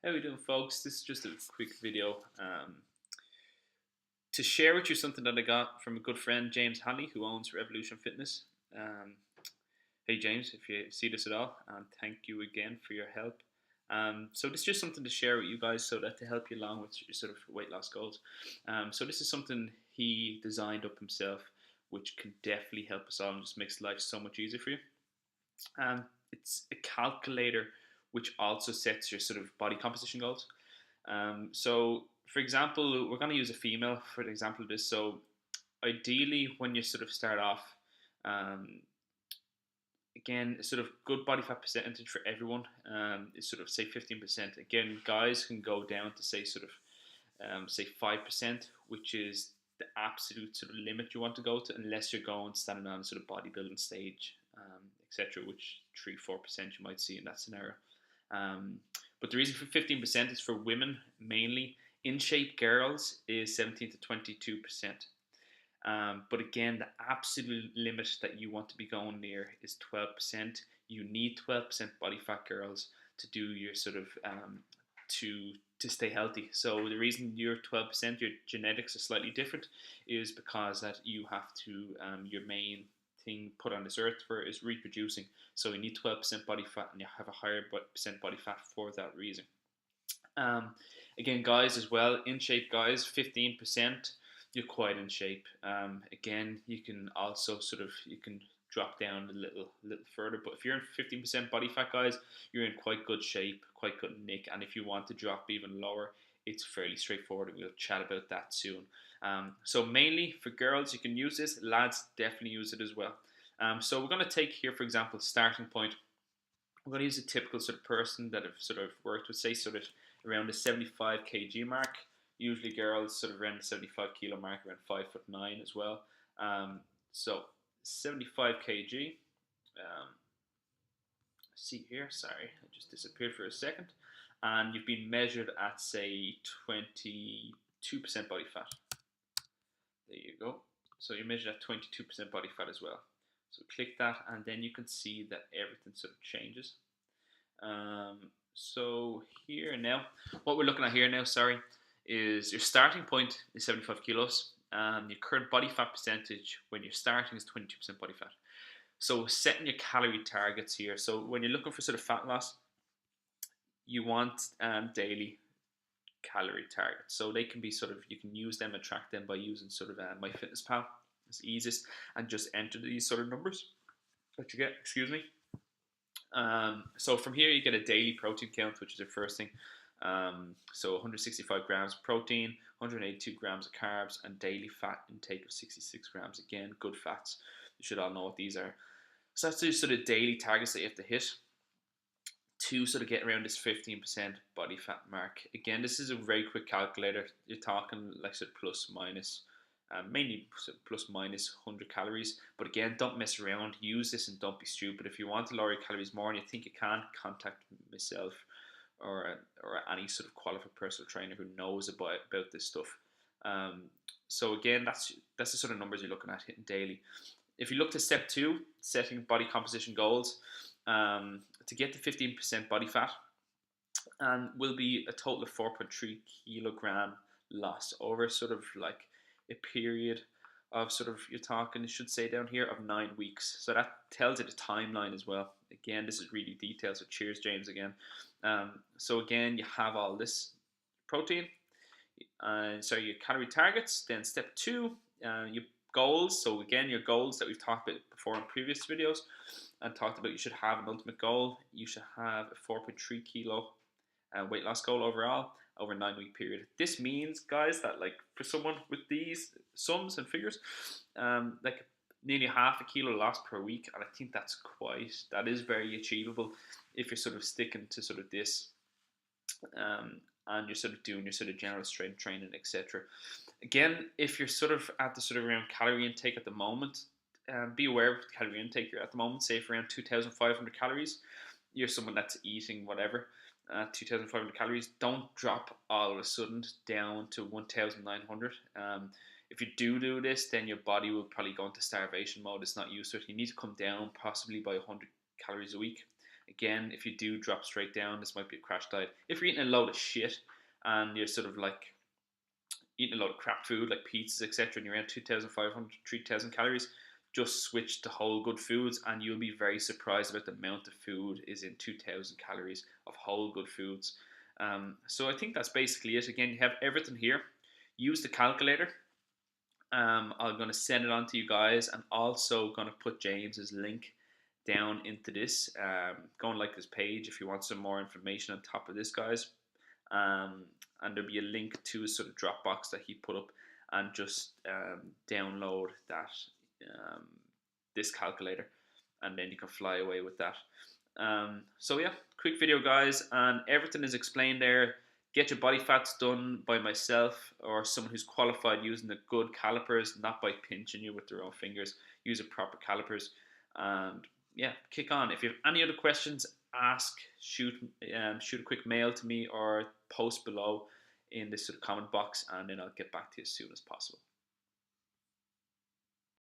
How are we doing, folks? This is just a quick video to share with you something that I got from a good friend, James Hanley, who owns Revolution Fitness. Um, hey, James, if you see this at all, and thank you again for your help. So this is just something to share with you guys, so that to help you along with your sort of weight loss goals. So this is something he designed up himself, which can definitely help us all and just makes life so much easier for you. Um, it's a calculator which also sets your sort of body composition goals. So, for example, we're going to use a female for the example of this. So, ideally, when you sort of start off, um, again, sort of good body fat percentage for everyone is sort of say 15%. Again, guys can go down to say sort of say 5%, which is the absolute sort of limit you want to go to, unless you're going standing on a sort of bodybuilding stage, etc., which 3-4% you might see in that scenario. But the reason for 15% is for women mainly. In shape girls is 17 to 22%. But again, the absolute limit that you want to be going near is 12%. You need 12% body fat, girls, to do your sort of to stay healthy. So the reason you're 12%, your genetics are slightly different, is because that you have to your main thing put on this earth for is reproducing. So you need 12% body fat, and you have a higher percent body fat for that reason. Again, guys as well, in shape guys, 15%, you're quite in shape. Again, you can also sort of you can drop down a little further, but if you're in 15% body fat, guys, you're in quite good shape, quite good nick. And if you want to drop even lower, it's fairly straightforward, and we'll chat about that soon. So mainly for girls, you can use this. Lads definitely use it as well. So we're going to take here, for example, starting point. I'm going to use a typical sort of person that I've sort of worked with, say sort of around the 75 kg mark. Usually girls sort of around the 75 kilo mark, around 5'9" as well. So 75 kg. See here, sorry, I just disappeared for a second. And you've been measured at say 22% body fat. There you go. So you're measured at 22% body fat as well. So click that, and then you can see that everything sort of changes. So here now, what we're looking at here now, sorry, is your starting point is 75 kilos, and your current body fat percentage when you're starting is 22% body fat. So setting your calorie targets here. So when you're looking for sort of fat loss, you want daily calorie targets. So they can be sort of, you can use them and track them by using sort of MyFitnessPal. It's easiest, and just enter these sort of numbers that you get, excuse me. So from here you get a daily protein count, which is the first thing. So 165 grams of protein, 182 grams of carbs, and daily fat intake of 66 grams. Again, good fats. You should all know what these are. So that's the sort of daily targets that you have to hit to sort of get around this 15% body fat mark. Again, this is a very quick calculator. You're talking like sort of plus minus, mainly plus minus 100 calories. But again, don't mess around. Use this and don't be stupid. If you want to lower your calories more and you think you can, contact myself or any sort of qualified personal trainer who knows about this stuff. So again, that's the sort of numbers you're looking at hitting daily. If you look to step 2, setting body composition goals, to get to 15% body fat, will be a total of 4.3 kilogram loss over sort of like a period of sort of, you're talking, it should say down here, of 9 weeks. So that tells you the timeline as well. Again, this is really detailed, so cheers, James, again. So again, you have all this protein, so your calorie targets. Then step 2, your goals. So again, your goals that we've talked about before in previous videos and talked about, you should have an ultimate goal. You should have a 4.3 kilo weight loss goal overall over a 9-week period. This means, guys, that like for someone with these sums and figures, like nearly half a kilo lost per week, and I think that is very achievable if you're sort of sticking to sort of this, and you're sort of doing your sort of general strength training, etc. Again, if you're sort of at the sort of around calorie intake at the moment, be aware of the calorie intake you're at the moment. Say for around 2,500 calories, you're someone that's eating whatever, 2,500 calories. Don't drop all of a sudden down to 1,900. If you do this, then your body will probably go into starvation mode. It's not used to it. You need to come down possibly by 100 calories a week. Again, if you do drop straight down, this might be a crash diet. If you're eating a load of shit and you're sort of like eating a lot of crap food like pizzas, etc., and you're around 2,500, 3,000 calories, just switch to whole good foods and you'll be very surprised about the amount of food is in 2,000 calories of whole good foods. So I think that's basically it. Again, you have everything here. Use the calculator. I'm going to send it on to you guys, and also going to put James's link down into this. Go and like his page if you want some more information on top of this, guys. And there'll be a link to his sort of Dropbox that he put up, and just download that this calculator, and then you can fly away with that. So yeah, quick video, guys, and everything is explained there. Get your body fats done by myself or someone who's qualified using the good calipers, not by pinching you with their own fingers. Use the proper calipers, and yeah, kick on. If you have any other questions, ask, shoot a quick mail to me or post below in this sort of comment box, and then I'll get back to you as soon as possible.